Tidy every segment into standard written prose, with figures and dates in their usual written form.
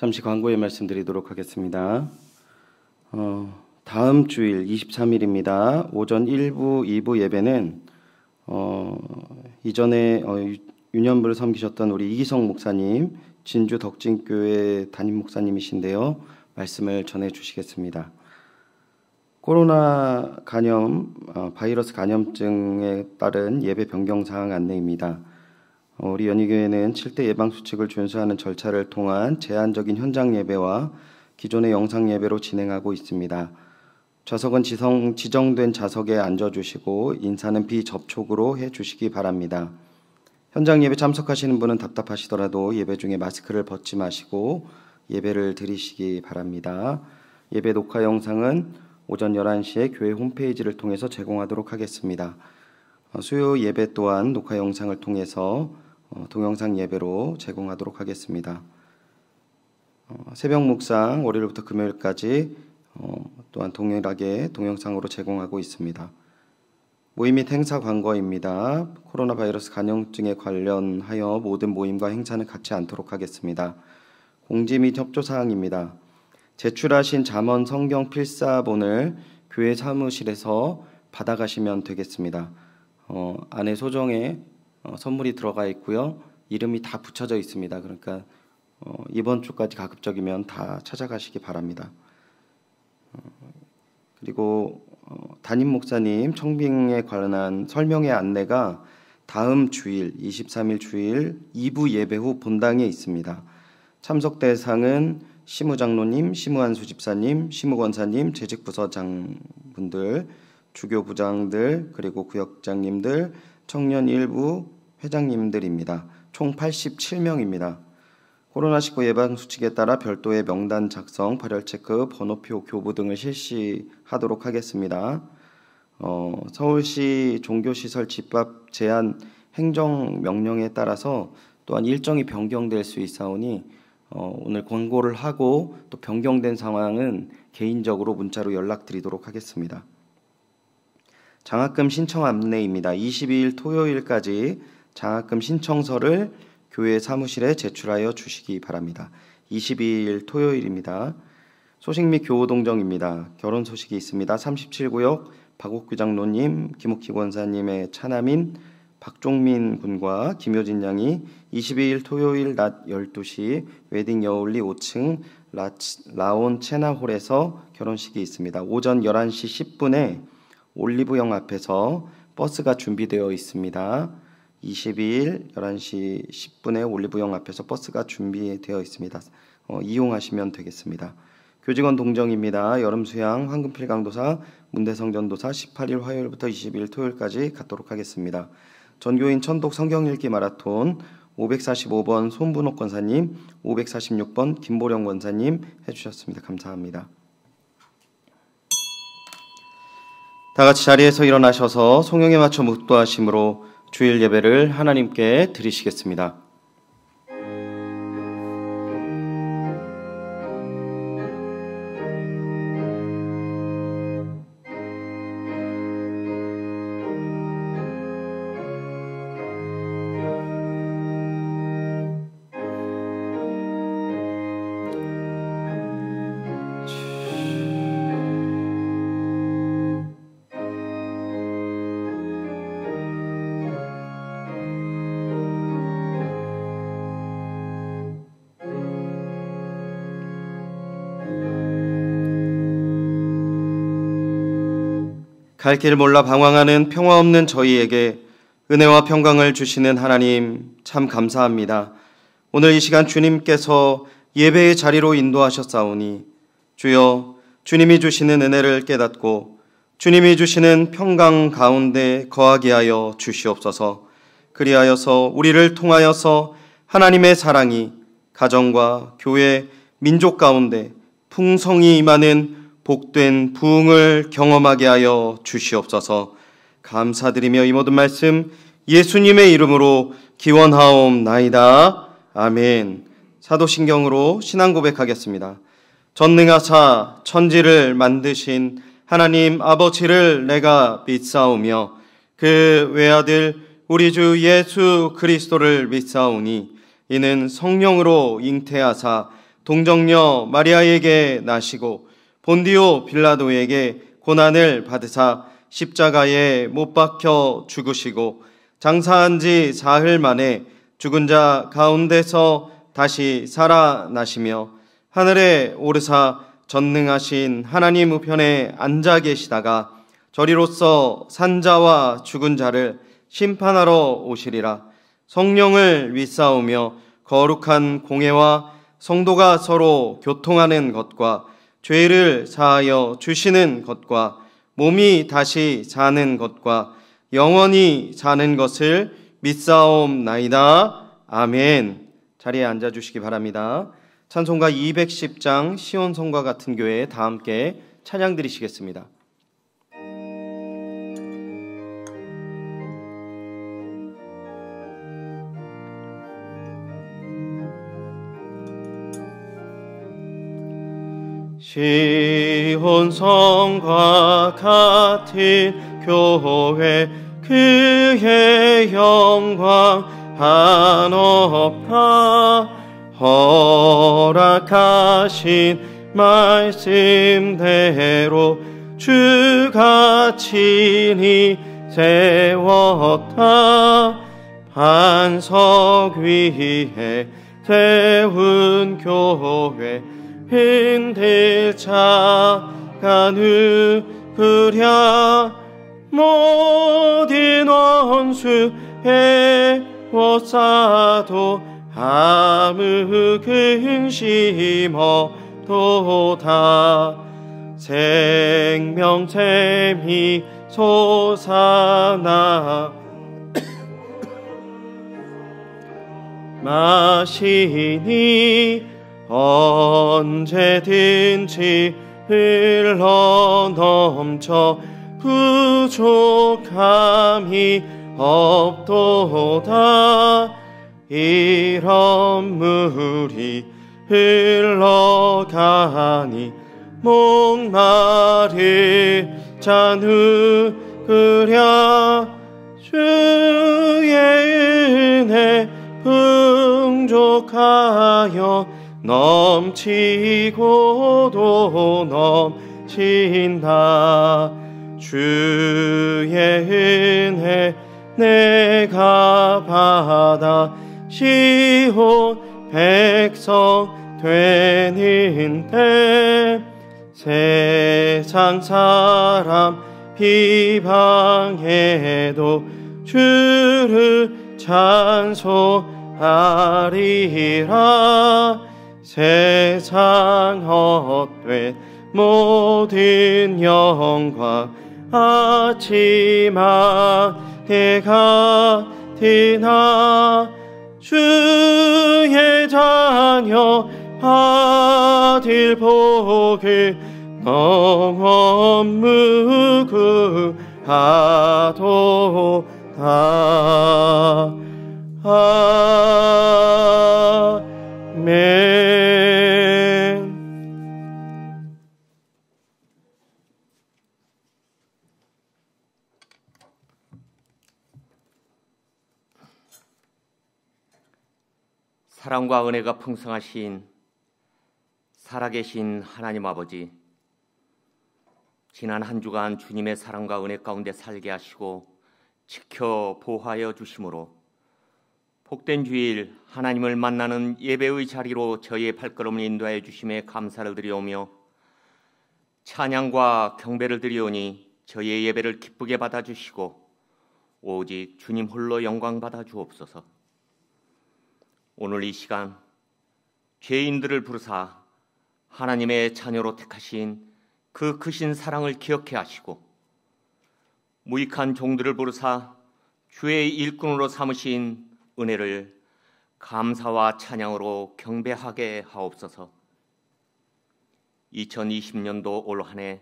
잠시 광고에 말씀드리도록 하겠습니다. 다음 주일 23일입니다. 오전 1부, 2부 예배는 이전에 유년부를 섬기셨던 우리 이기성 목사님, 진주 덕진교회 담임 목사님이신데요. 말씀을 전해 주시겠습니다. 코로나 감염, 바이러스 감염증에 따른 예배 변경 사항 안내입니다. 우리 연희교회는 7대 예방수칙을 준수하는 절차를 통한 제한적인 현장 예배와 기존의 영상 예배로 진행하고 있습니다. 좌석은 지정된 좌석에 앉아주시고 인사는 비접촉으로 해주시기 바랍니다. 현장 예배 참석하시는 분은 답답하시더라도 예배 중에 마스크를 벗지 마시고 예배를 드리시기 바랍니다. 예배 녹화 영상은 오전 11시에 교회 홈페이지를 통해서 제공하도록 하겠습니다. 수요 예배 또한 녹화 영상을 통해서 동영상 예배로 제공하도록 하겠습니다. 새벽 묵상 월요일부터 금요일까지 또한 동일하게 동영상으로 제공하고 있습니다. 모임 및 행사 광고입니다. 코로나 바이러스 감염증에 관련하여 모든 모임과 행사는 갖지 않도록 하겠습니다. 공지 및 협조 사항입니다. 제출하신 잠언 성경 필사본을 교회 사무실에서 받아가시면 되겠습니다. 안에 소정에 선물이 들어가 있고요. 이름이 다 붙여져 있습니다. 그러니까 이번 주까지 가급적이면 다 찾아가시기 바랍니다. 그리고 담임 목사님 청빙에 관한 설명의 안내가 다음 주일 23일 주일 2부 예배 후 본당에 있습니다. 참석 대상은 시무장로님, 시무한수 집사님, 시무권사님, 재직부서장분들, 주교부장들, 그리고 구역장님들, 청년 일부 회장님들입니다. 총 87명입니다. 코로나19 예방수칙에 따라 별도의 명단 작성, 발열체크, 번호표 교부 등을 실시하도록 하겠습니다. 서울시 종교시설 집합 제한 행정명령에 따라서 또한 일정이 변경될 수 있사오니 오늘 권고를 하고 또 변경된 상황은 개인적으로 문자로 연락드리도록 하겠습니다. 장학금 신청 안내입니다. 22일 토요일까지 장학금 신청서를 교회 사무실에 제출하여 주시기 바랍니다. 22일 토요일입니다. 소식 및 교우 동정입니다. 결혼 소식이 있습니다. 37구역 박옥규 장로님, 김옥희 권사님의 차남인 박종민 군과 김효진 양이 22일 토요일 낮 12시 웨딩 여울리 5층 라온 체나홀에서 결혼식이 있습니다. 오전 11시 10분에 올리브영 앞에서 버스가 준비되어 있습니다. 22일 11시 10분에 올리브영 앞에서 버스가 준비되어 있습니다. 이용하시면 되겠습니다. 교직원 동정입니다. 여름수양 황금필 강도사 문대성전도사 18일 화요일부터 20일 토요일까지 갖도록 하겠습니다. 전교인 천독 성경읽기 마라톤 545번 손분옥 권사님, 546번 김보령 권사님 해주셨습니다. 감사합니다. 다 같이 자리에서 일어나셔서 송영에 맞춰 묵도하심으로 주일 예배를 하나님께 드리시겠습니다. 갈 길 몰라 방황하는 평화 없는 저희에게 은혜와 평강을 주시는 하나님 참 감사합니다. 오늘 이 시간 주님께서 예배의 자리로 인도하셨사오니 주여 주님이 주시는 은혜를 깨닫고 주님이 주시는 평강 가운데 거하게 하여 주시옵소서. 그리하여서 우리를 통하여서 하나님의 사랑이 가정과 교회, 민족 가운데 풍성히 임하는 복된 부흥을 경험하게 하여 주시옵소서. 감사드리며 이 모든 말씀 예수님의 이름으로 기원하옵나이다. 아멘. 사도신경으로 신앙 고백하겠습니다. 전능하사 천지를 만드신 하나님 아버지를 내가 믿사오며 그 외아들 우리 주 예수 그리스도를 믿사오니 이는 성령으로 잉태하사 동정녀 마리아에게 나시고 본디오 빌라도에게 고난을 받으사 십자가에 못 박혀 죽으시고 장사한 지 사흘 만에 죽은 자 가운데서 다시 살아나시며 하늘에 오르사 전능하신 하나님 우편에 앉아 계시다가 저리로서 산자와 죽은 자를 심판하러 오시리라. 성령을 윗사오며 거룩한 공회와 성도가 서로 교통하는 것과 죄를 사하여 주시는 것과 몸이 다시 사는 것과 영원히 사는 것을 믿사옵나이다. 아멘. 자리에 앉아주시기 바랍니다. 찬송가 210장 시온성과 같은 교회 다 함께 찬양 드리시겠습니다. 시온성과 같은 교회 그의 영광 한없다. 허락하신 말씀대로 주가 친히 세웠다. 반석 위에 세운 교회 흔들 자가 누구랴. 모든 원수의 워싸도 아무 근심 없도다. 생명샘이 솟아나 마시니 언제든지 흘러넘쳐 부족함이 없도다. 이런 물이 흘러가니 목마른 자 누구랴. 주의 은혜 풍족하여 넘치고도 넘친다. 주의 은혜 내가 받아 시온 백성 되는데. 세상 사람 비방해도 주를 찬송하리라. 세상 헛된 모든 영광 아침만 해가 되나. 주의 자녀 아들 복을 영원 무궁하도다. 아멘. 사랑과 은혜가 풍성하신 살아계신 하나님 아버지, 지난 한 주간 주님의 사랑과 은혜 가운데 살게 하시고 지켜 보호하여 주심으로 복된 주일 하나님을 만나는 예배의 자리로 저희의 발걸음을 인도하여 주심에 감사를 드리오며, 찬양과 경배를 드리오니 저희의 예배를 기쁘게 받아주시고 오직 주님 홀로 영광 받아 주옵소서. 오늘 이 시간 죄인들을 부르사 하나님의 자녀로 택하신 그 크신 사랑을 기억해 하시고, 무익한 종들을 부르사 주의 일꾼으로 삼으신 은혜를 감사와 찬양으로 경배하게 하옵소서. 2020년도 올 한 해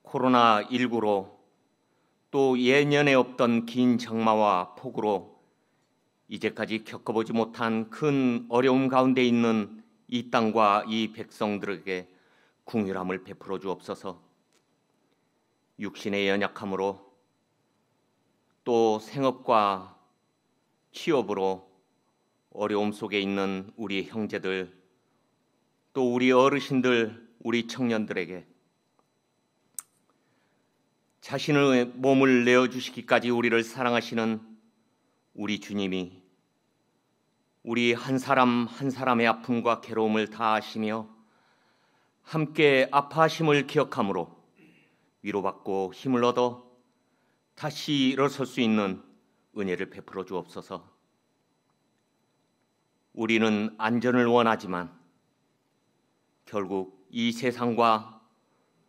코로나19로 또 예년에 없던 긴 장마와 폭우로 이제까지 겪어보지 못한 큰 어려움 가운데 있는 이 땅과 이 백성들에게 긍휼함을 베풀어 주옵소서. 육신의 연약함으로 또 생업과 취업으로 어려움 속에 있는 우리 형제들 또 우리 어르신들, 우리 청년들에게 자신의 몸을 내어주시기까지 우리를 사랑하시는 우리 주님이 우리 한 사람 한 사람의 아픔과 괴로움을 다 아시며 함께 아파하심을 기억함으로 위로받고 힘을 얻어 다시 일어설 수 있는 은혜를 베풀어 주옵소서. 우리는 안전을 원하지만 결국 이 세상과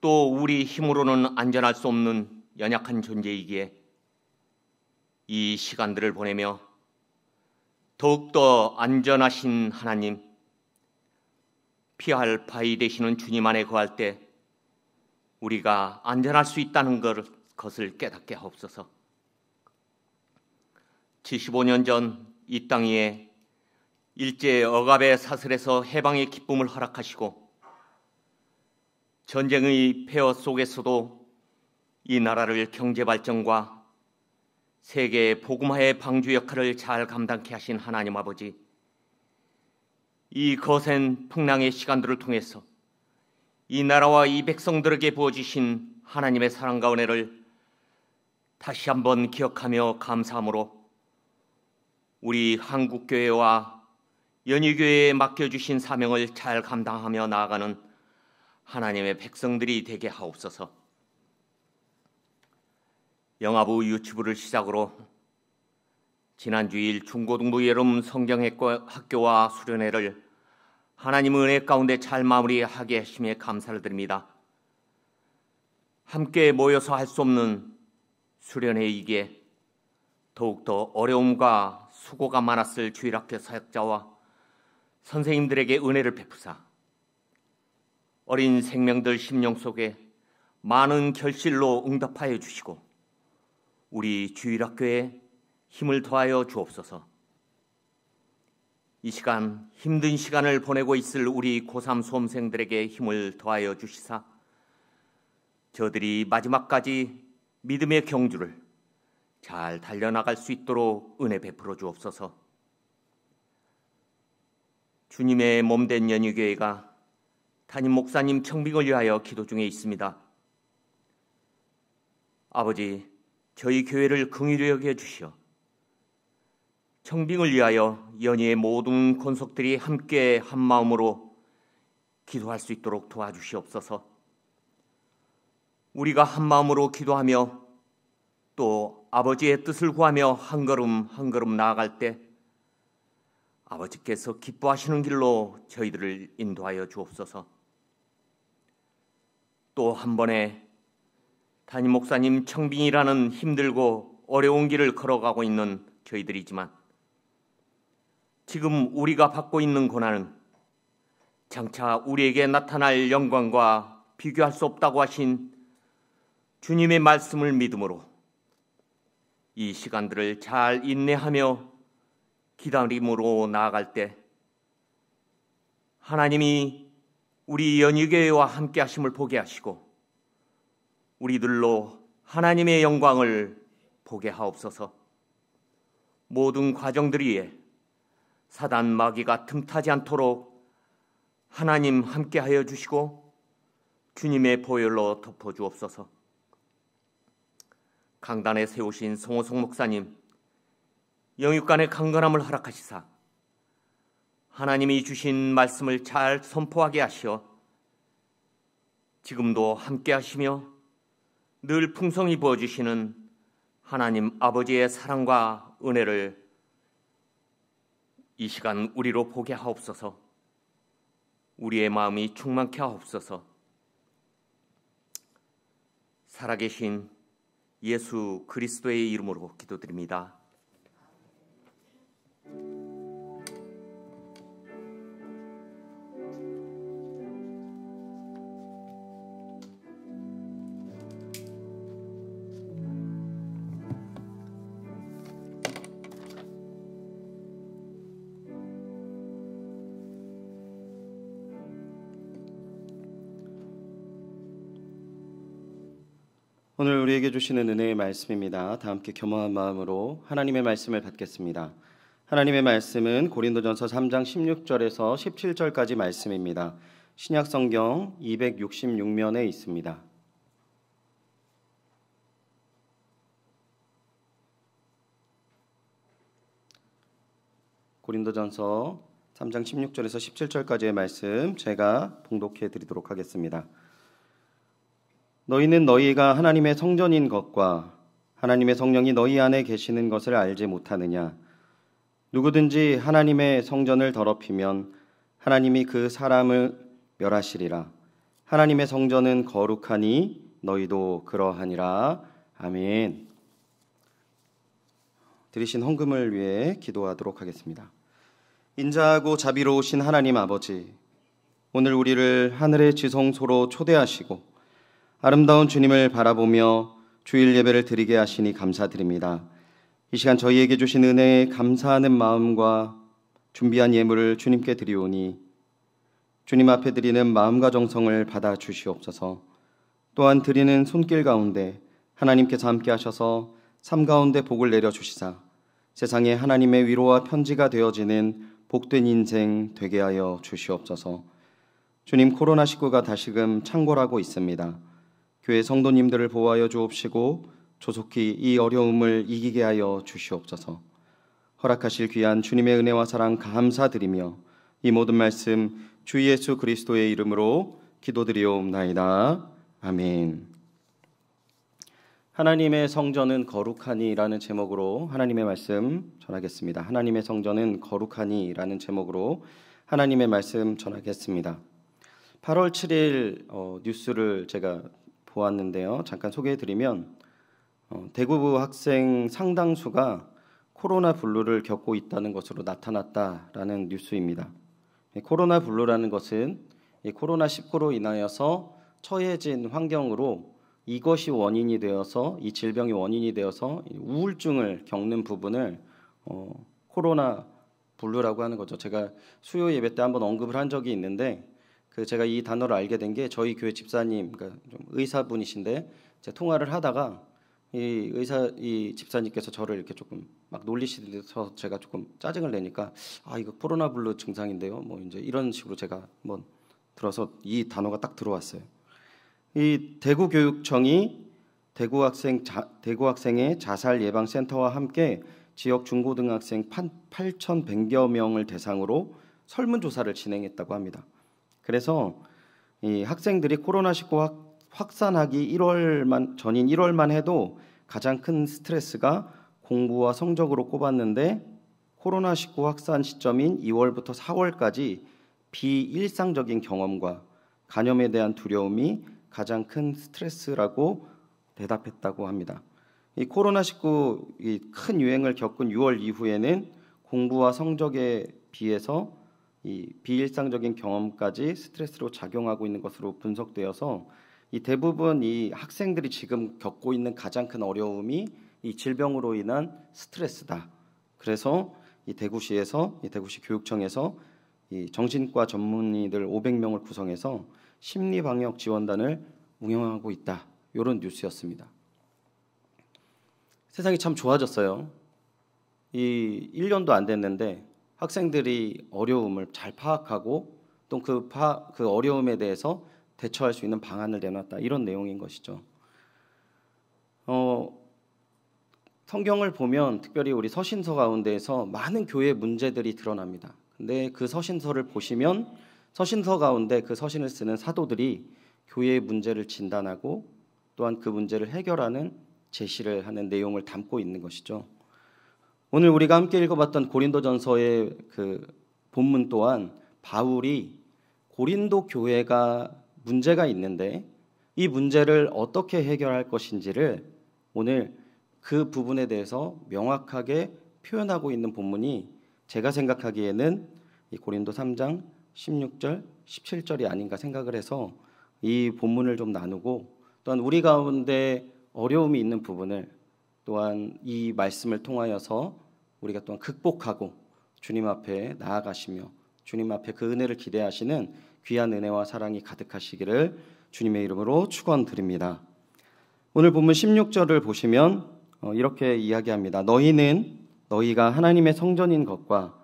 또 우리 힘으로는 안전할 수 없는 연약한 존재이기에 이 시간들을 보내며 더욱더 안전하신 하나님, 피할 바위 되시는 주님 안에 거할 때 우리가 안전할 수 있다는 것을 깨닫게 하옵소서. 75년 전 이 땅 위에 일제 억압의 사슬에서 해방의 기쁨을 허락하시고 전쟁의 폐허 속에서도 이 나라를 경제 발전과 세계 복음화의 방주 역할을 잘 감당케 하신 하나님 아버지, 이 거센 풍랑의 시간들을 통해서 이 나라와 이 백성들에게 부어주신 하나님의 사랑과 은혜를 다시 한번 기억하며 감사함으로 우리 한국교회와 연희교회에 맡겨주신 사명을 잘 감당하며 나아가는 하나님의 백성들이 되게 하옵소서. 영아부 유치부를 시작으로 지난 주일 중고등부 여름 성경학교와 수련회를 하나님의 은혜 가운데 잘 마무리하게 하심에 감사를 드립니다. 함께 모여서 할 수 없는 수련회이기에 더욱더 어려움과 수고가 많았을 주일학교 사역자와 선생님들에게 은혜를 베푸사 어린 생명들 심령 속에 많은 결실로 응답하여 주시고 우리 주일학교에 힘을 더하여 주옵소서. 이 시간 힘든 시간을 보내고 있을 우리 고3 수험생들에게 힘을 더하여 주시사 저들이 마지막까지 믿음의 경주를 잘 달려나갈 수 있도록 은혜 베풀어 주옵소서. 주님의 몸된 연희교회가 담임 목사님 청빙을 위하여 기도 중에 있습니다. 아버지, 저희 교회를 긍휼히 여겨 주시어 청빙을 위하여 연희의 모든 권속들이 함께 한 마음으로 기도할 수 있도록 도와주시옵소서. 우리가 한 마음으로 기도하며 또 아버지의 뜻을 구하며 한 걸음 한 걸음 나아갈 때 아버지께서 기뻐하시는 길로 저희들을 인도하여 주옵소서. 또 한 번에 담임 목사님 청빙이라는 힘들고 어려운 길을 걸어가고 있는 저희들이지만 지금 우리가 받고 있는 고난은 장차 우리에게 나타날 영광과 비교할 수 없다고 하신 주님의 말씀을 믿음으로 이 시간들을 잘 인내하며 기다림으로 나아갈 때 하나님이 우리 연희교회와 함께 하심을 보게 하시고 우리들로 하나님의 영광을 보게 하옵소서. 모든 과정들 위에 사단 마귀가 틈타지 않도록 하나님 함께하여 주시고 주님의 보혈로 덮어주옵소서. 강단에 세우신 송호성 목사님, 영육간의 강건함을 허락하시사 하나님이 주신 말씀을 잘 선포하게 하시어 지금도 함께 하시며 늘 풍성히 부어주시는 하나님 아버지의 사랑과 은혜를 이 시간 우리로 보게 하옵소서. 우리의 마음이 충만케 하옵소서. 살아계신 예수 그리스도의 이름으로 기도드립니다. 오늘 우리에게 주시는 은혜의 말씀입니다. 다 함께 겸허한 마음으로 하나님의 말씀을 받겠습니다. 하나님의 말씀은 고린도전서 3장 16절에서 17절까지 말씀입니다. 신약 성경 266면에 있습니다. 고린도전서 3장 16절에서 17절까지의 말씀 제가 봉독해 드리도록 하겠습니다. 너희는 너희가 하나님의 성전인 것과 하나님의 성령이 너희 안에 계시는 것을 알지 못하느냐? 누구든지 하나님의 성전을 더럽히면 하나님이 그 사람을 멸하시리라. 하나님의 성전은 거룩하니 너희도 그러하니라. 아멘. 드리신 헌금을 위해 기도하도록 하겠습니다. 인자하고 자비로우신 하나님 아버지, 오늘 우리를 하늘의 지성소로 초대하시고 아름다운 주님을 바라보며 주일 예배를 드리게 하시니 감사드립니다. 이 시간 저희에게 주신 은혜에 감사하는 마음과 준비한 예물을 주님께 드리오니 주님 앞에 드리는 마음과 정성을 받아 주시옵소서. 또한 드리는 손길 가운데 하나님께서 함께 하셔서 삶 가운데 복을 내려 주시사 세상에 하나님의 위로와 편지가 되어지는 복된 인생 되게 하여 주시옵소서. 주님, 코로나19가 다시금 창궐하고 있습니다. 교회 성도님들을 보호하여 주옵시고 조속히 이 어려움을 이기게 하여 주시옵소서. 허락하실 귀한 주님의 은혜와 사랑 감사드리며 이 모든 말씀 주 예수 그리스도의 이름으로 기도드리옵나이다. 아멘. 하나님의 성전은 거룩하니라는 제목으로 하나님의 말씀 전하겠습니다. 하나님의 성전은 거룩하니라는 제목으로 하나님의 말씀 전하겠습니다. 8월 7일 뉴스를 제가 보았는데요. 잠깐 소개해드리면 대구 학생 상당수가 코로나 블루를 겪고 있다는 것으로 나타났다라는 뉴스입니다. 코로나 블루라는 것은 코로나19로 인하여서 처해진 환경으로 이것이 원인이 되어서 이 질병이 원인이 되어서 우울증을 겪는 부분을 코로나 블루라고 하는 거죠. 제가 수요 예배 때 한번 언급을 한 적이 있는데 제가 이 단어를 알게 된 게 저희 교회 집사님, 그러니까 좀 의사분이신데 제가 통화를 하다가 이 집사님께서 저를 이렇게 조금 막 놀리시면서 제가 조금 짜증을 내니까 이거 코로나 블루 증상인데요. 뭐 이제 이런 식으로 제가 한번 들어서 이 단어가 딱 들어왔어요. 이 대구교육청이 대구 학생의 자살 예방 센터와 함께 지역 중고등학생 8,100여 명을 대상으로 설문조사를 진행했다고 합니다. 그래서 이 학생들이 코로나19 확산하기 1월만 전인 1월만 해도 가장 큰 스트레스가 공부와 성적으로 꼽았는데 코로나19 확산 시점인 2월부터 4월까지 비일상적인 경험과 감염에 대한 두려움이 가장 큰 스트레스라고 대답했다고 합니다. 이 코로나19 큰 유행을 겪은 6월 이후에는 공부와 성적에 비해서 이 비일상적인 경험까지 스트레스로 작용하고 있는 것으로 분석되어서 이 대부분 이 학생들이 지금 겪고 있는 가장 큰 어려움이 이 질병으로 인한 스트레스다. 그래서 이 대구시 교육청에서 이 정신과 전문의들 500명을 구성해서 심리방역 지원단을 운영하고 있다. 이런 뉴스였습니다. 세상이 참 좋아졌어요. 이 1년도 안 됐는데 학생들이 어려움을 잘 파악하고 또 그 어려움에 대해서 대처할 수 있는 방안을 내놨다. 이런 내용인 것이죠. 성경을 보면 특별히 우리 서신서 가운데에서 많은 교회 문제들이 드러납니다. 근데 그 서신서를 보시면 서신서 가운데 그 서신을 쓰는 사도들이 교회의 문제를 진단하고 또한 그 문제를 해결하는 제시를 하는 내용을 담고 있는 것이죠. 오늘 우리가 함께 읽어봤던 고린도전서의 그 본문 또한 바울이 고린도 교회가 문제가 있는데 이 문제를 어떻게 해결할 것인지를 오늘 그 부분에 대해서 명확하게 표현하고 있는 본문이 제가 생각하기에는 이 고린도 3장 16절, 17절이 아닌가 생각을 해서 이 본문을 좀 나누고 또한 우리 가운데 어려움이 있는 부분을 또한 이 말씀을 통하여서 우리가 또한 극복하고 주님 앞에 나아가시며 주님 앞에 그 은혜를 기대하시는 귀한 은혜와 사랑이 가득하시기를 주님의 이름으로 축원드립니다. 오늘 본문 16절을 보시면 이렇게 이야기합니다. 너희는 너희가 하나님의 성전인 것과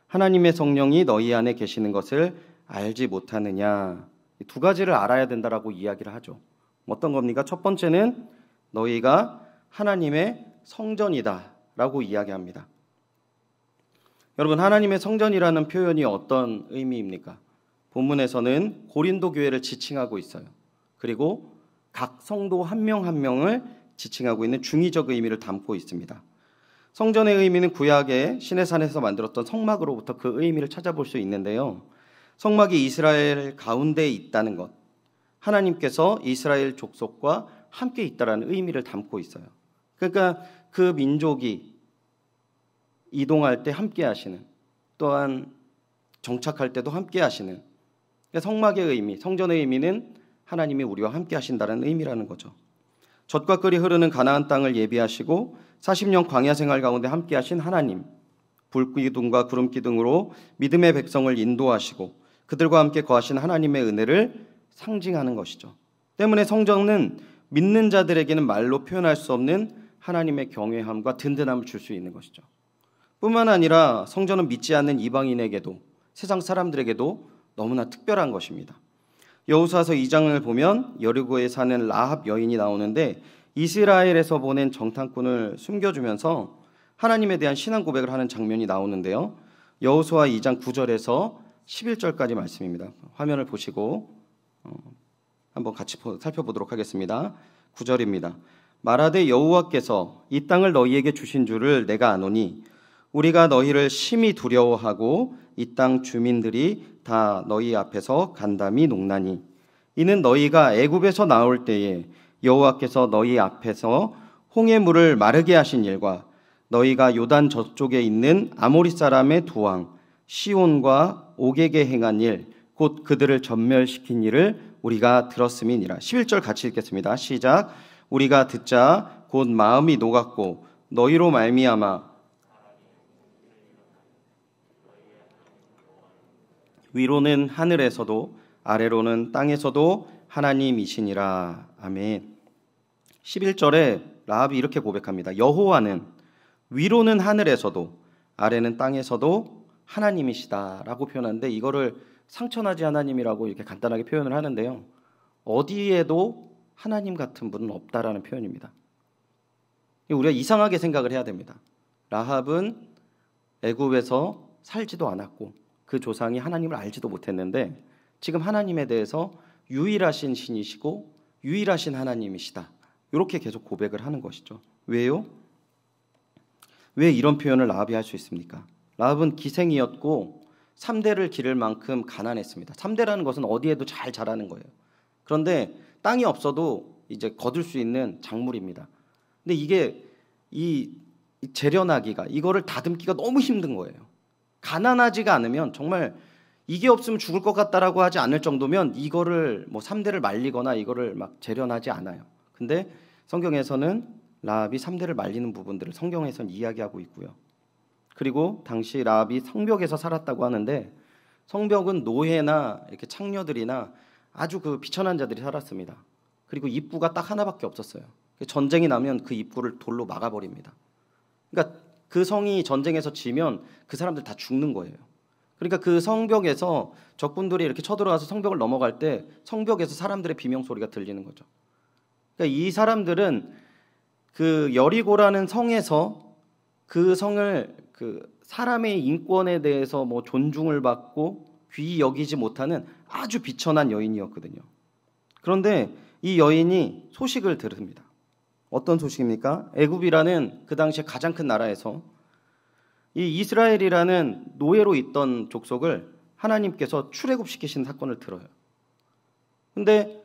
하나님의 성령이 너희 안에 계시는 것을 알지 못하느냐. 이 두 가지를 알아야 된다라고 이야기를 하죠. 어떤 겁니까? 첫 번째는 너희가 하나님의 성전이다라고 이야기합니다. 여러분, 하나님의 성전이라는 표현이 어떤 의미입니까? 본문에서는 고린도 교회를 지칭하고 있어요. 그리고 각 성도 한 명 한 명을 지칭하고 있는 중의적 의미를 담고 있습니다. 성전의 의미는 구약의 시내산에서 만들었던 성막으로부터 그 의미를 찾아볼 수 있는데요. 성막이 이스라엘 가운데에 있다는 것, 하나님께서 이스라엘 족속과 함께 있다라는 의미를 담고 있어요. 그러니까 그 민족이 이동할 때 함께 하시는, 또한 정착할 때도 함께 하시는, 그러니까 성막의 의미, 성전의 의미는 하나님이 우리와 함께 하신다는 의미라는 거죠. 젖과 꿀이 흐르는 가나안 땅을 예비하시고 40년 광야 생활 가운데 함께 하신 하나님, 불기둥과 구름기둥으로 믿음의 백성을 인도하시고 그들과 함께 거하신 하나님의 은혜를 상징하는 것이죠. 때문에 성전은 믿는 자들에게는 말로 표현할 수 없는 하나님의 경외함과 든든함을 줄 수 있는 것이죠. 뿐만 아니라 성전은 믿지 않는 이방인에게도, 세상 사람들에게도 너무나 특별한 것입니다. 여호수아서 2장을 보면 여리고에 사는 라합 여인이 나오는데 이스라엘에서 보낸 정탐꾼을 숨겨주면서 하나님에 대한 신앙 고백을 하는 장면이 나오는데요. 여호수아 2장 9절에서 11절까지 말씀입니다. 화면을 보시고 한번 같이 살펴보도록 하겠습니다. 9절입니다. 말하되 여호와께서 이 땅을 너희에게 주신 줄을 내가 아노니 우리가 너희를 심히 두려워하고 이 땅 주민들이 다 너희 앞에서 간담이 녹나니 이는 너희가 애굽에서 나올 때에 여호와께서 너희 앞에서 홍해 물을 마르게 하신 일과 너희가 요단 저쪽에 있는 아모리 사람의 두 왕 시온과 옥에게 행한 일 곧 그들을 전멸시킨 일을 우리가 들었음이니라. 11절 같이 읽겠습니다. 시작. 우리가 듣자 곧 마음이 녹았고 너희로 말미암아 위로는 하늘에서도 아래로는 땅에서도 하나님이시니라. 아멘. 11절에 라합이 이렇게 고백합니다. 여호와는 위로는 하늘에서도 아래는 땅에서도 하나님이시다라고 표현하는데 이거를 상처나지 하나님이라고 이렇게 간단하게 표현을 하는데요. 어디에도 하나님 같은 분은 없다라는 표현입니다. 우리가 이상하게 생각을 해야 됩니다. 라합은 애굽에서 살지도 않았고 그 조상이 하나님을 알지도 못했는데 지금 하나님에 대해서 유일하신 신이시고 유일하신 하나님이시다. 이렇게 계속 고백을 하는 것이죠. 왜요? 왜 이런 표현을 라합이 할 수 있습니까? 라합은 기생이었고 3대를 기를 만큼 가난했습니다. 3대라는 것은 어디에도 잘 자라는 거예요. 그런데 땅이 없어도 이제 거둘 수 있는 작물입니다. 근데 이게 이 재련하기가, 이거를 다듬기가 너무 힘든 거예요. 가난하지가 않으면 정말 이게 없으면 죽을 것 같다라고 하지 않을 정도면 이거를 뭐 3대를 말리거나 이거를 막 재련하지 않아요. 근데 성경에서는 라합이 3대를 말리는 부분들을 성경에서는 이야기하고 있고요. 그리고 당시 라합이 성벽에서 살았다고 하는데 성벽은 노예나 이렇게 창녀들이나 아주 그 비천한 자들이 살았습니다. 그리고 입구가 딱 하나밖에 없었어요. 전쟁이 나면 그 입구를 돌로 막아버립니다. 그러니까 그 성이 전쟁에서 지면 그 사람들 다 죽는 거예요. 그러니까 그 성벽에서 적군들이 이렇게 쳐들어와서 성벽을 넘어갈 때 성벽에서 사람들의 비명 소리가 들리는 거죠. 그러니까 이 사람들은 그 여리고라는 성에서 그 성을 그 사람의 인권에 대해서 뭐 존중을 받고 귀히 여기지 못하는 아주 비천한 여인이었거든요. 그런데 이 여인이 소식을 들습니다. 어떤 소식입니까? 애굽이라는 그 당시에 가장 큰 나라에서 이 이스라엘이라는 노예로 있던 족속을 하나님께서 출애굽시키신 사건을 들어요. 근데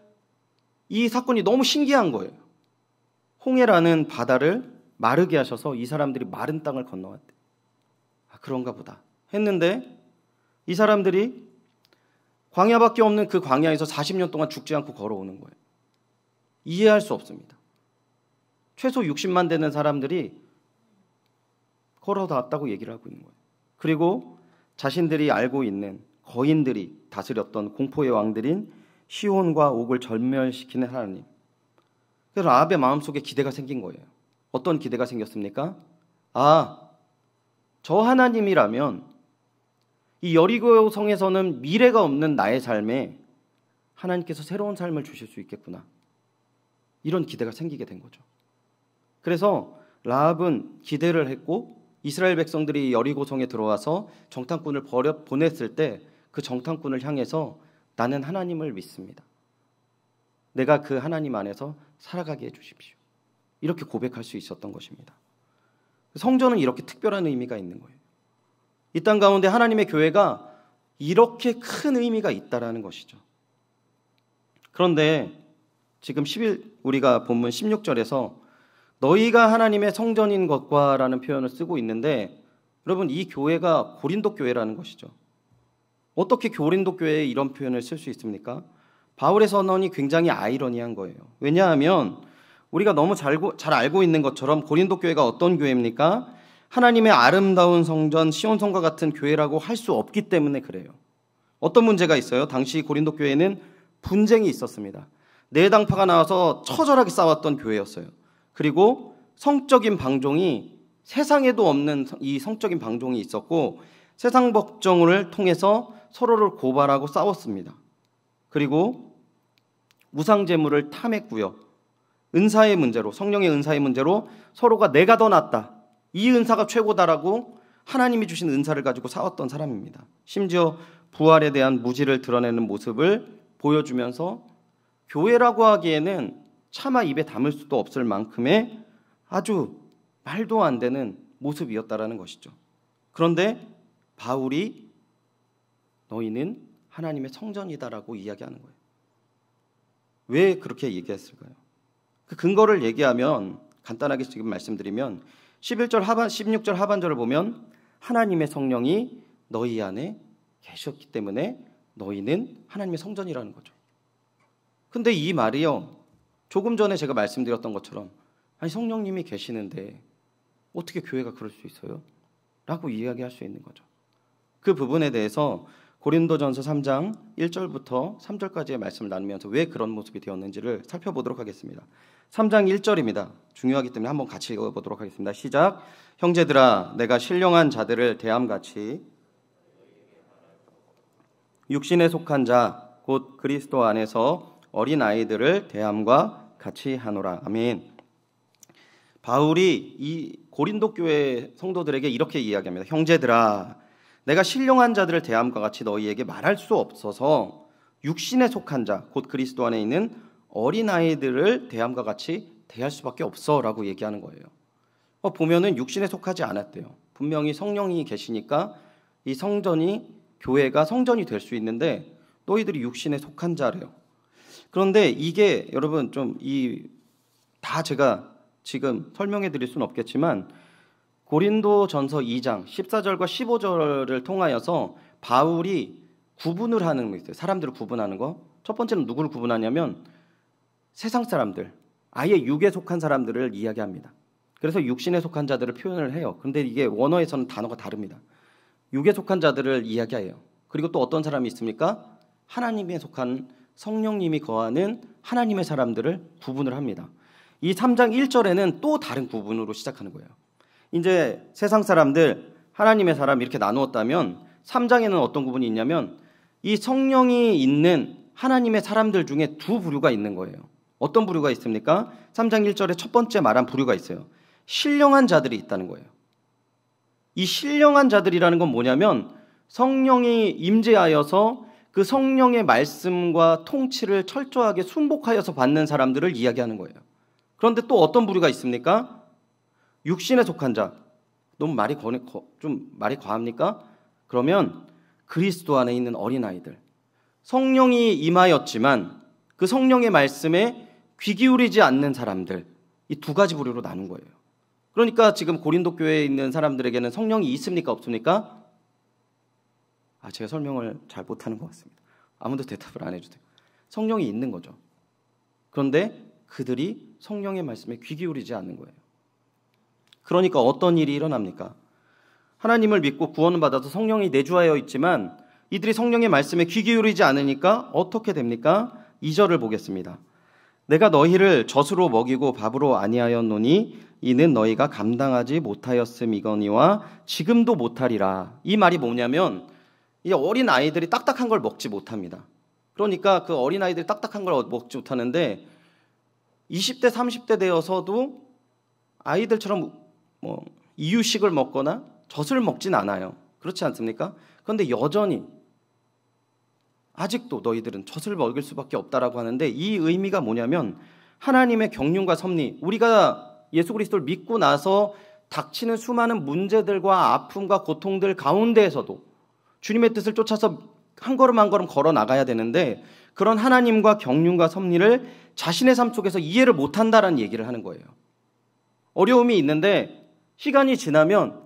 이 사건이 너무 신기한 거예요. 홍해라는 바다를 마르게 하셔서 이 사람들이 마른 땅을 건너왔대. 아, 그런가 보다 했는데 이 사람들이 광야밖에 없는 그 광야에서 40년 동안 죽지 않고 걸어오는 거예요. 이해할 수 없습니다. 최소 60만 되는 사람들이 걸어왔다고 얘기를 하고 있는 거예요. 그리고 자신들이 알고 있는 거인들이 다스렸던 공포의 왕들인 시온과 옥을 전멸시키는 하나님. 그래서 라합의 마음속에 기대가 생긴 거예요. 어떤 기대가 생겼습니까? 아, 저 하나님이라면 이 여리고 성에서는 미래가 없는 나의 삶에 하나님께서 새로운 삶을 주실 수 있겠구나, 이런 기대가 생기게 된 거죠. 그래서 라합은 기대를 했고, 이스라엘 백성들이 여리고성에 들어와서 정탐꾼을 보냈을 때 그 정탐꾼을 향해서 나는 하나님을 믿습니다, 내가 그 하나님 안에서 살아가게 해주십시오, 이렇게 고백할 수 있었던 것입니다. 성전은 이렇게 특별한 의미가 있는 거예요. 이 땅 가운데 하나님의 교회가 이렇게 큰 의미가 있다라는 것이죠. 그런데 지금 우리가 본문 16절에서 너희가 하나님의 성전인 것과 라는 표현을 쓰고 있는데, 여러분, 이 교회가 고린도 교회라는 것이죠. 어떻게 고린도 교회에 이런 표현을 쓸 수 있습니까? 바울의 선언이 굉장히 아이러니한 거예요. 왜냐하면 우리가 너무 잘 알고 있는 것처럼 고린도 교회가 어떤 교회입니까? 하나님의 아름다운 성전 시온성과 같은 교회라고 할 수 없기 때문에 그래요. 어떤 문제가 있어요? 당시 고린도 교회는 분쟁이 있었습니다. 네 당파가 나와서 처절하게 싸웠던 교회였어요. 그리고 성적인 방종이, 세상에도 없는 이 성적인 방종이 있었고, 세상 법정을 통해서 서로를 고발하고 싸웠습니다. 그리고 우상 제물을 탐했고요. 은사의 문제로, 성령의 은사의 문제로 서로가 내가 더 낫다, 이 은사가 최고다라고 하나님이 주신 은사를 가지고 싸웠던 사람입니다. 심지어 부활에 대한 무지를 드러내는 모습을 보여주면서 교회라고 하기에는 차마 입에 담을 수도 없을 만큼의 아주 말도 안 되는 모습이었다라는 것이죠. 그런데 바울이 너희는 하나님의 성전이다라고 이야기하는 거예요. 왜 그렇게 얘기했을까요? 그 근거를 얘기하면, 간단하게 지금 말씀드리면 16절 하반절을 보면 하나님의 성령이 너희 안에 계셨기 때문에 너희는 하나님의 성전이라는 거죠. 근데 이 말이요, 조금 전에 제가 말씀드렸던 것처럼, 아니 성령님이 계시는데 어떻게 교회가 그럴 수 있어요? 라고 이야기할 수 있는 거죠. 그 부분에 대해서 고린도전서 3장 1절부터 3절까지의 말씀을 나누면서 왜 그런 모습이 되었는지를 살펴보도록 하겠습니다. 3장 1절입니다. 중요하기 때문에 한번 같이 읽어보도록 하겠습니다. 시작. 형제들아, 내가 신령한 자들을 대함같이 육신에 속한 자 곧 그리스도 안에서 어린 아이들을 대함과 같이 하노라. 아멘. 바울이 이 고린도 교회 성도들에게 이렇게 이야기합니다. 형제들아, 내가 신령한 자들을 대함과 같이 너희에게 말할 수 없어서 육신에 속한 자 곧 그리스도 안에 있는 어린 아이들을 대함과 같이 대할 수밖에 없어라고 얘기하는 거예요. 보면은 육신에 속하지 않았대요. 분명히 성령이 계시니까 이 성전이, 교회가 성전이 될 수 있는데 너희들이 육신에 속한 자래요. 그런데 이게 여러분 좀 다 제가 지금 설명해 드릴 수는 없겠지만 고린도전서 2장 14절과 15절을 통하여서 바울이 구분을 하는 거 있어요. 사람들을 구분하는 거. 첫 번째는 누구를 구분하냐면 세상 사람들, 아예 육에 속한 사람들을 이야기합니다. 그래서 육신에 속한 자들을 표현을 해요. 그런데 이게 원어에서는 단어가 다릅니다. 육에 속한 자들을 이야기해요. 그리고 또 어떤 사람이 있습니까? 하나님에 속한 성령님이 거하는 하나님의 사람들을 구분을 합니다. 이 3장 1절에는 또 다른 구분으로 시작하는 거예요. 이제 세상 사람들, 하나님의 사람 이렇게 나누었다면 3장에는 어떤 구분이 있냐면 이 성령이 있는 하나님의 사람들 중에 두 부류가 있는 거예요. 어떤 부류가 있습니까? 3장 1절에 첫 번째 말한 부류가 있어요. 신령한 자들이 있다는 거예요. 이 신령한 자들이라는 건 뭐냐면 성령이 임재하여서 그 성령의 말씀과 통치를 철저하게 순복하여서 받는 사람들을 이야기하는 거예요. 그런데 또 어떤 부류가 있습니까? 육신에 속한 자. 너무 말이 과합니까? 그러면 그리스도 안에 있는 어린아이들. 성령이 임하였지만 그 성령의 말씀에 귀 기울이지 않는 사람들. 이 두 가지 부류로 나눈 거예요. 그러니까 지금 고린도 교회에 있는 사람들에게는 성령이 있습니까? 없습니까? 제가 설명을 잘 못하는 것 같습니다. 아무도 대답을 안 해주세요. 성령이 있는 거죠. 그런데 그들이 성령의 말씀에 귀 기울이지 않는 거예요. 그러니까 어떤 일이 일어납니까? 하나님을 믿고 구원을 받아서 성령이 내주하여 있지만 이들이 성령의 말씀에 귀 기울이지 않으니까 어떻게 됩니까? 2절을 보겠습니다. 내가 너희를 젖으로 먹이고 밥으로 아니하였노니 이는 너희가 감당하지 못하였음이거니와 지금도 못하리라. 이 말이 뭐냐면 이 어린 아이들이 딱딱한 걸 먹지 못합니다. 그러니까 그 어린 아이들이 딱딱한 걸 먹지 못하는데 20대 30대 되어서도 아이들처럼 뭐 이유식을 먹거나 젖을 먹진 않아요. 그렇지 않습니까? 그런데 여전히 아직도 너희들은 젖을 먹일 수밖에 없다라고 하는데, 이 의미가 뭐냐면 하나님의 경륜과 섭리, 우리가 예수 그리스도를 믿고 나서 닥치는 수많은 문제들과 아픔과 고통들 가운데에서도 주님의 뜻을 쫓아서 한 걸음 한 걸음 걸어 나가야 되는데, 그런 하나님과 경륜과 섭리를 자신의 삶 속에서 이해를 못한다라는 얘기를 하는 거예요. 어려움이 있는데 시간이 지나면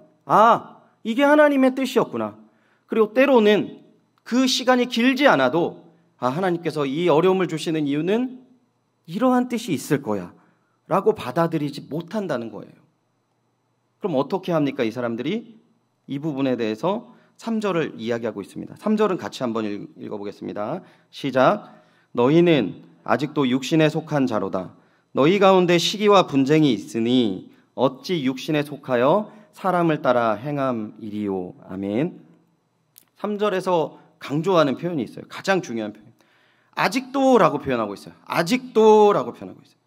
이게 하나님의 뜻이었구나. 그리고 때로는 그 시간이 길지 않아도 하나님께서 이 어려움을 주시는 이유는 이러한 뜻이 있을 거야 라고 받아들이지 못한다는 거예요. 그럼 어떻게 합니까? 이 사람들이 이 부분에 대해서 3절을 이야기하고 있습니다. 3절은 같이 한번 읽어보겠습니다. 시작. 너희는 아직도 육신에 속한 자로다. 너희 가운데 시기와 분쟁이 있으니 어찌 육신에 속하여 사람을 따라 행함이리요. 아멘. 3절에서 강조하는 표현이 있어요. 가장 중요한 표현. 아직도라고 표현하고 있어요. 아직도라고 표현하고 있어요.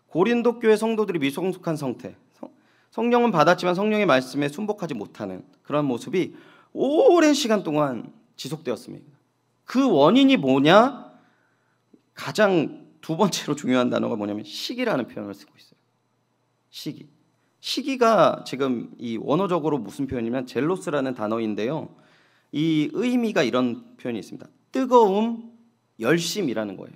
고린도 교회 성도들이 미성숙한 상태, 성령은 받았지만 성령의 말씀에 순복하지 못하는 그런 모습이 오랜 시간 동안 지속되었습니다. 그 원인이 뭐냐? 가장 두 번째로 중요한 단어가 뭐냐면 시기라는 표현을 쓰고 있어요. 시기. 시기가 지금 이 원어적으로 무슨 표현이냐면 젤로스라는 단어인데요. 이 의미가 이런 표현이 있습니다. 뜨거움, 열심이라는 거예요.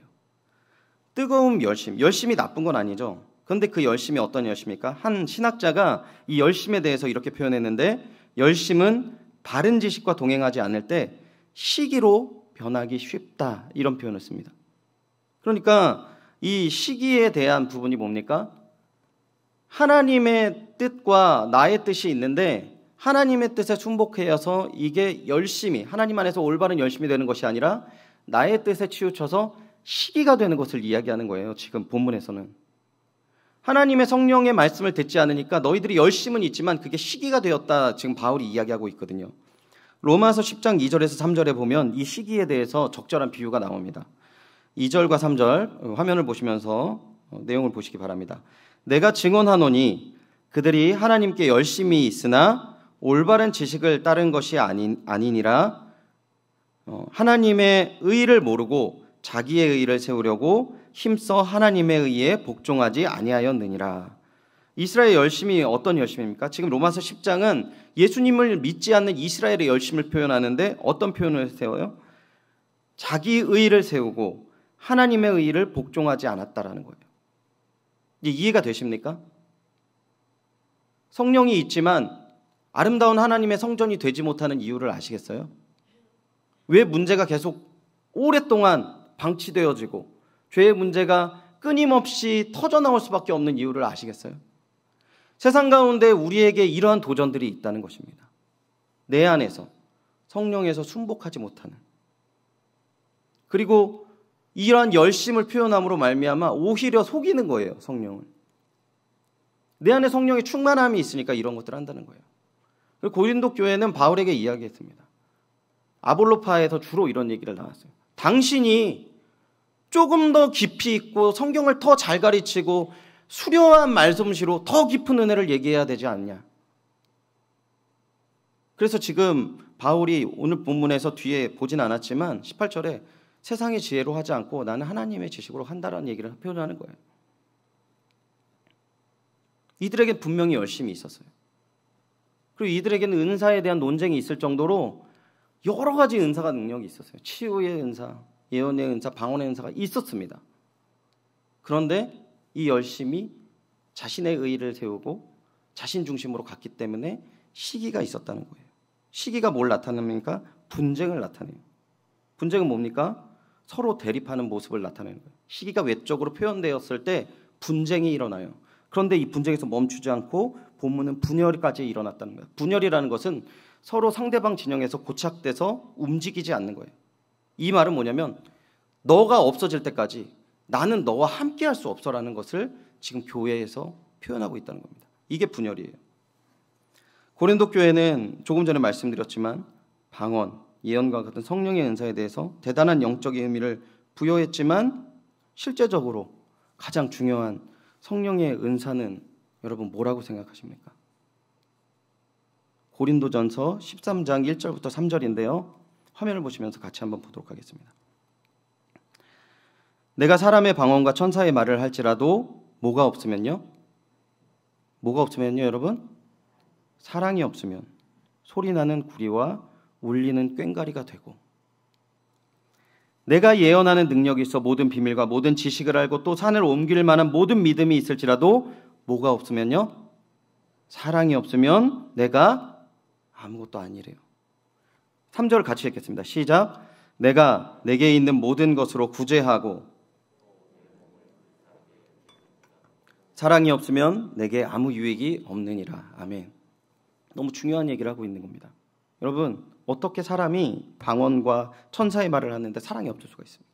뜨거움, 열심. 열심이 나쁜 건 아니죠. 그런데 그 열심이 어떤 열심입니까? 한 신학자가 이 열심에 대해서 이렇게 표현했는데, 열심은 바른 지식과 동행하지 않을 때 시기로 변하기 쉽다, 이런 표현을 씁니다. 그러니까 이 시기에 대한 부분이 뭡니까? 하나님의 뜻과 나의 뜻이 있는데 하나님의 뜻에 순복해서 이게 열심히, 하나님 안에서 올바른 열심이 되는 것이 아니라 나의 뜻에 치우쳐서 시기가 되는 것을 이야기하는 거예요. 지금 본문에서는 하나님의 성령의 말씀을 듣지 않으니까 너희들이 열심은 있지만 그게 시기가 되었다, 지금 바울이 이야기하고 있거든요. 로마서 10장 2절에서 3절에 보면 이 시기에 대해서 적절한 비유가 나옵니다. 2절과 3절 화면을 보시면서 내용을 보시기 바랍니다. 내가 증언하노니 그들이 하나님께 열심히 있으나 올바른 지식을 따른 것이 아니니라. 하나님의 의를 모르고 자기의 의를 세우려고 힘써 하나님의 의에 복종하지 아니하였느니라. 이스라엘의 열심이 어떤 열심입니까? 지금 로마서 10장은 예수님을 믿지 않는 이스라엘의 열심을 표현하는데 어떤 표현을 세워요? 자기 의를 세우고 하나님의 의를 복종하지 않았다라는 거예요. 이제 이해가 되십니까? 성령이 있지만 아름다운 하나님의 성전이 되지 못하는 이유를 아시겠어요? 왜 문제가 계속 오랫동안 방치되어지고 죄의 문제가 끊임없이 터져나올 수밖에 없는 이유를 아시겠어요? 세상 가운데 우리에게 이러한 도전들이 있다는 것입니다. 내 안에서 성령에서 순복하지 못하는, 그리고 이러한 열심을 표현함으로 말미암아 오히려 속이는 거예요. 성령을. 내 안에 성령의 충만함이 있으니까 이런 것들을 한다는 거예요. 그리고 고린도 교회는 바울에게 이야기했습니다. 아볼로파에서 주로 이런 얘기를 나왔어요. 당신이 조금 더 깊이 있고 성경을 더 잘 가르치고 수려한 말솜씨로 더 깊은 은혜를 얘기해야 되지 않냐. 그래서 지금 바울이 오늘 본문에서 뒤에 보진 않았지만 18절에 세상의 지혜로 하지 않고 나는 하나님의 지식으로 한다라는 얘기를 표현하는 거예요. 이들에게 분명히 열심이 있었어요. 그리고 이들에게는 은사에 대한 논쟁이 있을 정도로 여러 가지 은사가 능력이 있었어요. 치유의 은사, 예언의 은사, 방언의 은사가 있었습니다. 그런데 이 열심이 자신의 의의를 세우고 자신 중심으로 갔기 때문에 시기가 있었다는 거예요. 시기가 뭘 나타냅니까? 분쟁을 나타내요. 분쟁은 뭡니까? 서로 대립하는 모습을 나타내는 거예요. 시기가 외적으로 표현되었을 때 분쟁이 일어나요. 그런데 이 분쟁에서 멈추지 않고 본문은 분열까지 일어났다는 거예요. 분열이라는 것은 서로 상대방 진영에서 고착돼서 움직이지 않는 거예요. 이 말은 뭐냐면 너가 없어질 때까지 나는 너와 함께 할 수 없어라는 것을 지금 교회에서 표현하고 있다는 겁니다. 이게 분열이에요. 고린도 교회는 조금 전에 말씀드렸지만 방언, 예언과 같은 성령의 은사에 대해서 대단한 영적인 의미를 부여했지만 실제적으로 가장 중요한 성령의 은사는 여러분 뭐라고 생각하십니까? 고린도전서 13장 1절부터 3절인데요. 화면을 보시면서 같이 한번 보도록 하겠습니다. 내가 사람의 방언과 천사의 말을 할지라도 뭐가 없으면요? 뭐가 없으면요, 여러분? 사랑이 없으면 소리나는 구리와 울리는 꽹과리가 되고, 내가 예언하는 능력이 있어 모든 비밀과 모든 지식을 알고 또 산을 옮길 만한 모든 믿음이 있을지라도 뭐가 없으면요? 사랑이 없으면 내가 아무것도 아니래요. 3절 같이 읽겠습니다. 시작. 내가 내게 있는 모든 것으로 구제하고 사랑이 없으면 내게 아무 유익이 없느니라. 아멘. 너무 중요한 얘기를 하고 있는 겁니다. 여러분, 어떻게 사람이 방언과 천사의 말을 하는데 사랑이 없을 수가 있습니까?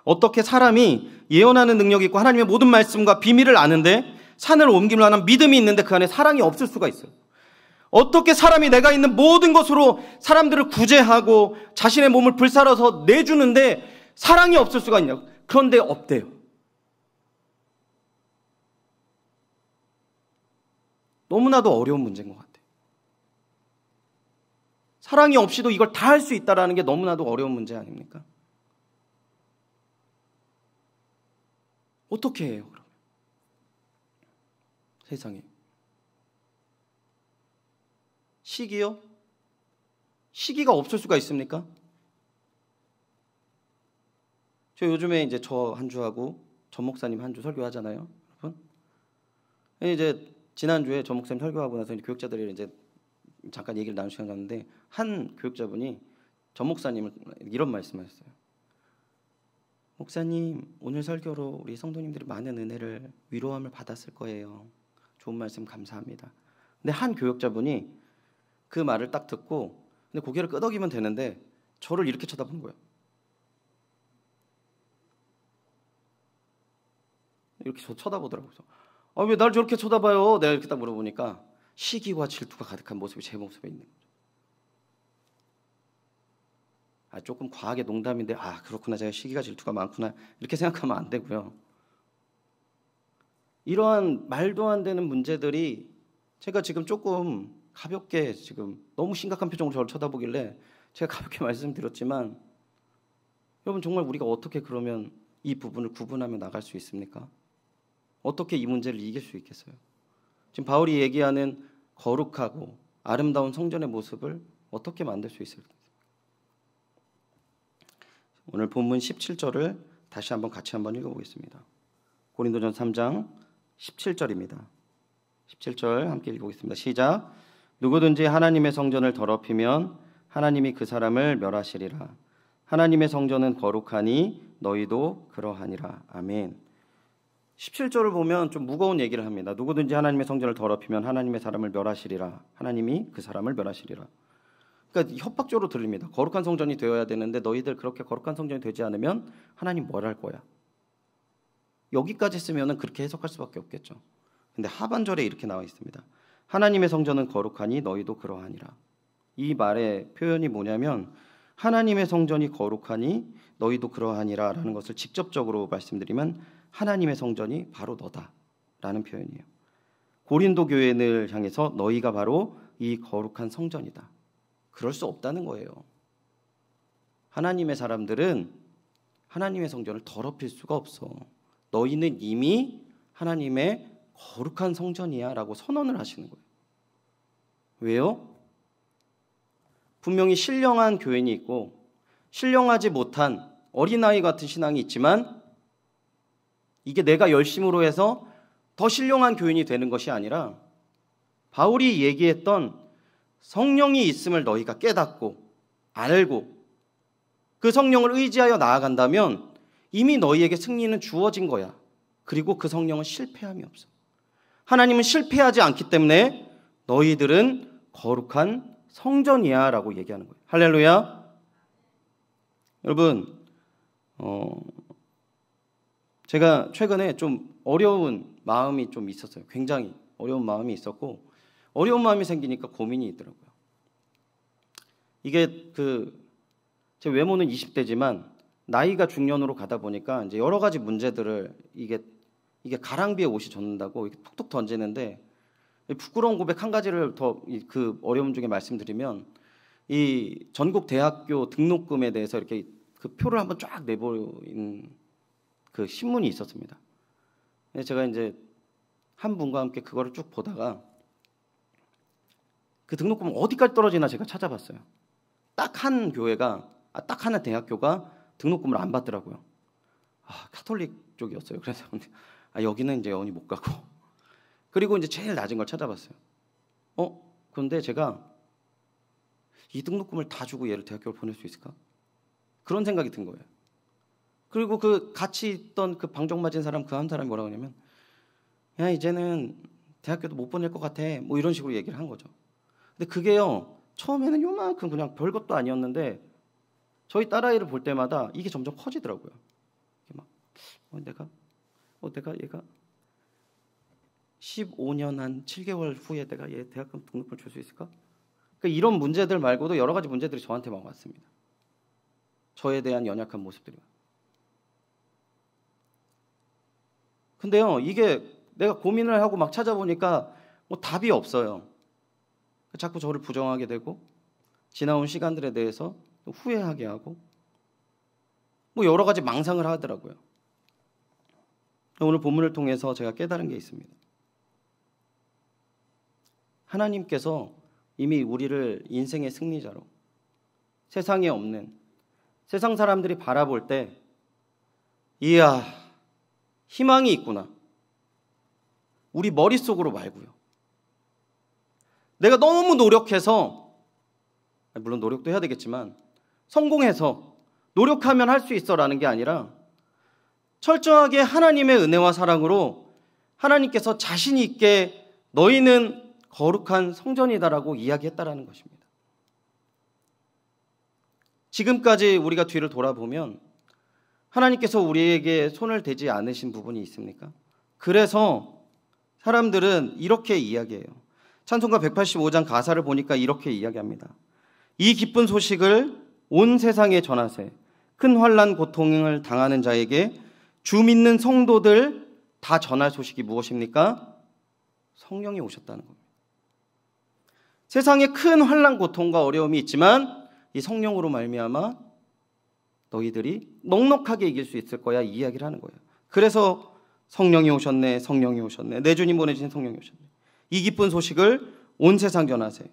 어떻게 사람이 예언하는 능력이 있고 하나님의 모든 말씀과 비밀을 아는데 산을 옮길 만한 믿음이 있는데 그 안에 사랑이 없을 수가 있어요? 어떻게 사람이 내가 있는 모든 것으로 사람들을 구제하고 자신의 몸을 불살아서 내주는데 사랑이 없을 수가 있냐고. 그런데 없대요. 너무나도 어려운 문제인 것 같아요. 사랑이 없이도 이걸 다 할 수 있다는 게 너무나도 어려운 문제 아닙니까? 어떻게 해요, 그러면? 세상에. 시기요? 시기가 없을 수가 있습니까? 저 요즘에 이제 저 한 주하고 전 목사님 한 주 설교하잖아요, 여러분. 이제 지난주에 전 목사님 설교하고 나서 교육자들이 이제 잠깐 얘기를 나눌 시간 갔는데 한 교육자분이 전 목사님을 이런 말씀하셨어요. 목사님, 오늘 설교로 우리 성도님들이 많은 은혜를, 위로함을 받았을 거예요. 좋은 말씀 감사합니다. 근데 한 교육자분이 그 말을 딱 듣고 근데 고개를 끄덕이면 되는데 저를 이렇게 쳐다보는 거예요. 이렇게 저 쳐다보더라고요. 아, 왜 날 저렇게 쳐다봐요? 내가 이렇게 딱 물어보니까 시기와 질투가 가득한 모습이 제 모습에 있는 거죠. 조금 과하게 농담인데 그렇구나, 제가 시기가 질투가 많구나 이렇게 생각하면 안 되고요. 이러한 말도 안 되는 문제들이 제가 지금 조금 가볍게 지금 너무 심각한 표정으로 저를 쳐다보길래 제가 가볍게 말씀드렸지만 여러분, 정말 우리가 어떻게 그러면 이 부분을 구분하며 나갈 수 있습니까? 어떻게 이 문제를 이길 수 있겠어요? 지금 바울이 얘기하는 거룩하고 아름다운 성전의 모습을 어떻게 만들 수 있을까? 오늘 본문 17절을 다시 한번 같이 한번 읽어보겠습니다. 고린도전 3장 17절입니다. 17절 함께 읽어보겠습니다. 시작. 누구든지 하나님의 성전을 더럽히면 하나님이 그 사람을 멸하시리라. 하나님의 성전은 거룩하니 너희도 그러하니라. 아멘. 17절을 보면 좀 무거운 얘기를 합니다. 누구든지 하나님의 성전을 더럽히면 하나님의 사람을 멸하시리라. 하나님이 그 사람을 멸하시리라. 그러니까 협박적으로 들립니다. 거룩한 성전이 되어야 되는데 너희들 그렇게 거룩한 성전이 되지 않으면 하나님 뭘 할 거야? 여기까지 쓰면은 그렇게 해석할 수밖에 없겠죠. 근데 하반절에 이렇게 나와 있습니다. 하나님의 성전은 거룩하니 너희도 그러하니라. 이 말의 표현이 뭐냐면 하나님의 성전이 거룩하니 너희도 그러하니라 라는 것을 직접적으로 말씀드리면 하나님의 성전이 바로 너다라는 표현이에요. 고린도 교회를 향해서 너희가 바로 이 거룩한 성전이다. 그럴 수 없다는 거예요. 하나님의 사람들은 하나님의 성전을 더럽힐 수가 없어. 너희는 이미 하나님의 거룩한 성전이야 라고 선언을 하시는 거예요. 왜요? 분명히 신령한 교인이 있고 신령하지 못한 어린아이 같은 신앙이 있지만 이게 내가 열심으로 해서 더 신령한 교인이 되는 것이 아니라 바울이 얘기했던 성령이 있음을 너희가 깨닫고 알고 그 성령을 의지하여 나아간다면 이미 너희에게 승리는 주어진 거야. 그리고 그 성령은 실패함이 없어. 하나님은 실패하지 않기 때문에 너희들은 거룩한 성전이야 라고 얘기하는 거예요. 할렐루야. 여러분, 제가 최근에 좀 어려운 마음이 좀 있었어요. 굉장히 어려운 마음이 있었고, 어려운 마음이 생기니까 고민이 있더라고요. 이게 제 외모는 20대지만 나이가 중년으로 가다 보니까 이제 여러 가지 문제들을 이게 가랑비에 옷이 젖는다고 이렇게 툭툭 던지는데, 부끄러운 고백 한 가지를 더 그 어려움 중에 말씀드리면, 이 전국 대학교 등록금에 대해서 이렇게 그 표를 한번 쫙 내보인 그 신문이 있었습니다. 제가 이제 한 분과 함께 그거를 쭉 보다가 그 등록금 어디까지 떨어지나 제가 찾아봤어요. 딱 한 교회가, 딱 하나 대학교가 등록금을 안 받더라고요. 카톨릭 쪽이었어요. 그래서 여기는 이제 영원히 못 가고. 그리고 이제 제일 낮은 걸 찾아봤어요. 그런데 제가 이 등록금을 다 주고 얘를 대학교를 보낼 수 있을까? 그런 생각이 든 거예요. 그리고 그 같이 있던 그 방정 맞은 사람, 그 한 사람이 뭐라고 하냐면, 야, 이제는 대학교도 못 보낼 것 같아, 뭐 이런 식으로 얘기를 한 거죠. 근데 그게요, 처음에는 요만큼 그냥 별것도 아니었는데 저희 딸아이를 볼 때마다 이게 점점 커지더라고요. 막 내가 얘가 15년 한 7개월 후에 내가 얘 대학금 등록금을 줄 수 있을까? 그러니까 이런 문제들 말고도 여러 가지 문제들이 저한테 막 왔습니다. 저에 대한 연약한 모습들이. 근데요, 이게 내가 고민을 하고 막 찾아보니까 뭐 답이 없어요. 자꾸 저를 부정하게 되고, 지나온 시간들에 대해서 후회하게 하고, 뭐 여러 가지 망상을 하더라고요. 오늘 본문을 통해서 제가 깨달은 게 있습니다. 하나님께서 이미 우리를 인생의 승리자로, 세상에 없는, 세상 사람들이 바라볼 때 이야, 희망이 있구나, 우리 머릿속으로 말고요. 내가 너무 노력해서, 물론 노력도 해야 되겠지만 성공해서 노력하면 할 수 있어라는 게 아니라, 철저하게 하나님의 은혜와 사랑으로 하나님께서 자신 있게 너희는 거룩한 성전이다라고 이야기했다라는 것입니다. 지금까지 우리가 뒤를 돌아보면 하나님께서 우리에게 손을 대지 않으신 부분이 있습니까? 그래서 사람들은 이렇게 이야기해요. 찬송가 185장 가사를 보니까 이렇게 이야기합니다. 이 기쁜 소식을 온 세상에 전하세. 큰 환난 고통을 당하는 자에게 주 믿는 성도들 다 전할 소식이 무엇입니까? 성령이 오셨다는 겁니다. 세상에 큰 환난 고통과 어려움이 있지만 이 성령으로 말미암아 너희들이 넉넉하게 이길 수 있을 거야, 이 이야기를 하는 거예요. 그래서 성령이 오셨네, 성령이 오셨네, 내 주님 보내주신 성령이 오셨네. 이 기쁜 소식을 온 세상 전하세.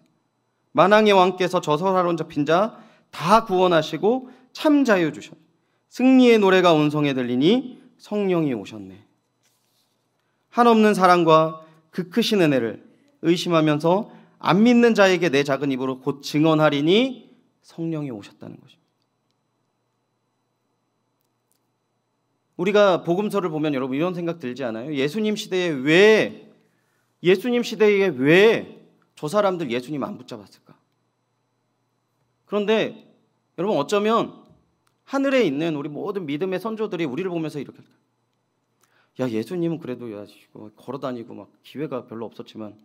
만왕의 왕께서 저설하론 잡힌 자 다 구원하시고 참 자유 주셨네. 승리의 노래가 온 성에 들리니 성령이 오셨네. 한없는 사랑과 그 크신 은혜를 의심하면서 안 믿는 자에게 내 작은 입으로 곧 증언하리니 성령이 오셨다는 것입니다. 우리가 복음서를 보면 여러분 이런 생각 들지 않아요? 예수님 시대에 왜 저 사람들 예수님 안 붙잡았을까? 그런데 여러분, 어쩌면 하늘에 있는 우리 모든 믿음의 선조들이 우리를 보면서 이렇게, 야, 예수님은 그래도 걸어다니고 막 기회가 별로 없었지만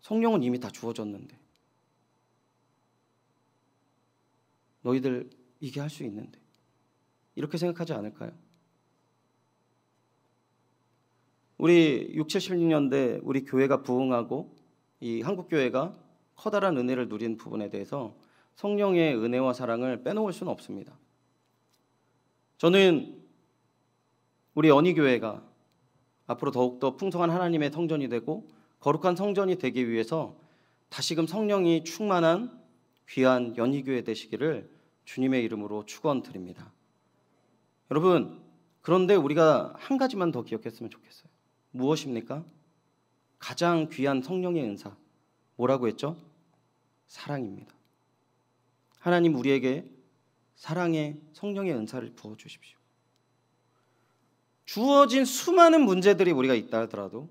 성령은 이미 다 주어졌는데 너희들 이게 할 수 있는데, 이렇게 생각하지 않을까요? 우리 60, 70년대 우리 교회가 부흥하고 이 한국교회가 커다란 은혜를 누린 부분에 대해서 성령의 은혜와 사랑을 빼놓을 수는 없습니다. 저는 우리 연희교회가 앞으로 더욱더 풍성한 하나님의 성전이 되고 거룩한 성전이 되기 위해서 다시금 성령이 충만한 귀한 연희교회 되시기를 주님의 이름으로 축원드립니다. 여러분, 그런데 우리가 한 가지만 더 기억했으면 좋겠어요. 무엇입니까? 가장 귀한 성령의 은사, 뭐라고 했죠? 사랑입니다. 하나님, 우리에게 사랑의 성령의 은사를 부어주십시오. 주어진 수많은 문제들이 우리가 있다 하더라도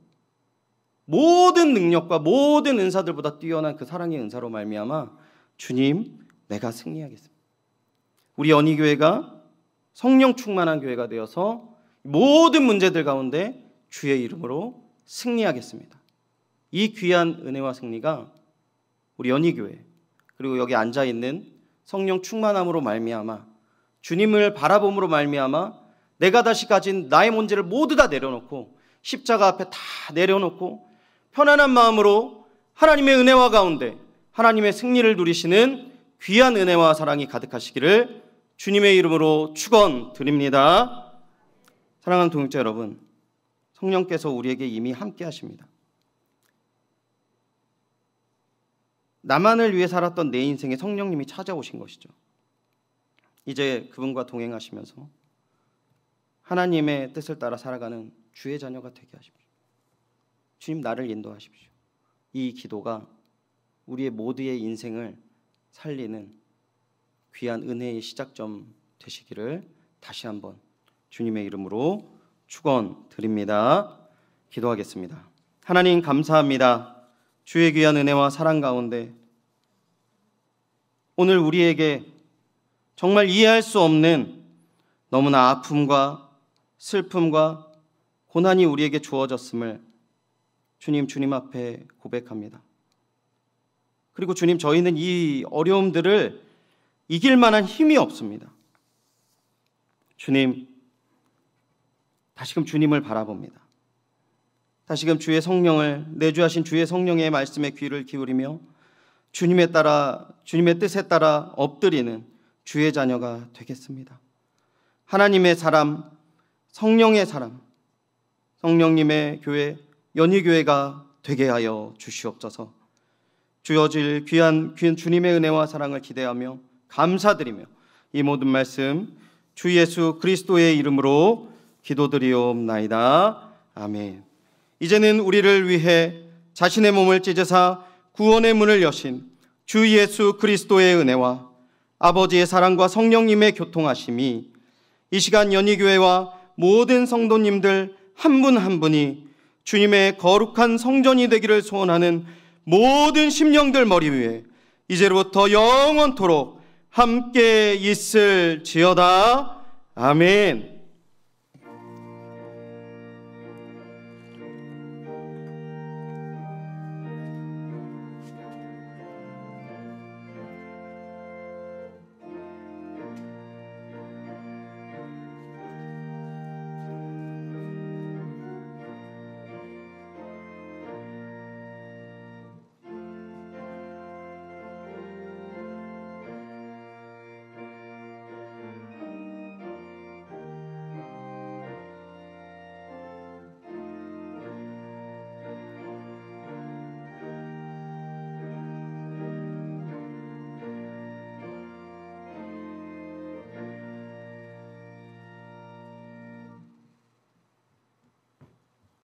모든 능력과 모든 은사들보다 뛰어난 그 사랑의 은사로 말미암아 주님, 내가 승리하겠습니다. 우리 연희교회가 성령 충만한 교회가 되어서 모든 문제들 가운데 주의 이름으로 승리하겠습니다. 이 귀한 은혜와 승리가 우리 연희교회 그리고 여기 앉아있는 성령 충만함으로 말미암아 주님을 바라봄으로 말미암아 내가 다시 가진 나의 문제를 모두 다 내려놓고 십자가 앞에 다 내려놓고 편안한 마음으로 하나님의 은혜와 가운데 하나님의 승리를 누리시는 귀한 은혜와 사랑이 가득하시기를 주님의 이름으로 축원드립니다. 사랑하는 동역자 여러분, 성령께서 우리에게 이미 함께 하십니다. 나만을 위해 살았던 내 인생에 성령님이 찾아오신 것이죠. 이제 그분과 동행하시면서 하나님의 뜻을 따라 살아가는 주의 자녀가 되게 하십시오. 주님, 나를 인도하십시오. 이 기도가 우리의 모두의 인생을 살리는 귀한 은혜의 시작점 되시기를 다시 한번 주님의 이름으로 축원드립니다. 기도하겠습니다. 하나님 감사합니다. 주의 귀한 은혜와 사랑 가운데 오늘 우리에게 정말 이해할 수 없는 너무나 아픔과 슬픔과 고난이 우리에게 주어졌음을 주님 앞에 고백합니다. 그리고 주님, 저희는 이 어려움들을 이길 만한 힘이 없습니다. 주님, 다시금 주님을 바라봅니다. 다시금 주의 성령을 내주하신 주의 성령의 말씀에 귀를 기울이며 주님의 뜻에 따라 엎드리는 주의 자녀가 되겠습니다. 하나님의 사람, 성령의 사람, 성령님의 교회, 연희교회가 되게 하여 주시옵소서. 주어질 귀한 주님의 은혜와 사랑을 기대하며 감사드리며 이 모든 말씀 주 예수 그리스도의 이름으로 기도드리옵나이다. 아멘. 이제는 우리를 위해 자신의 몸을 찢으사 구원의 문을 여신 주 예수 그리스도의 은혜와 아버지의 사랑과 성령님의 교통하심이 이 시간 연희교회와 모든 성도님들 한 분 한 분이 주님의 거룩한 성전이 되기를 소원하는 모든 심령들 머리 위에 이제로부터 영원토록 함께 있을지어다. 아멘.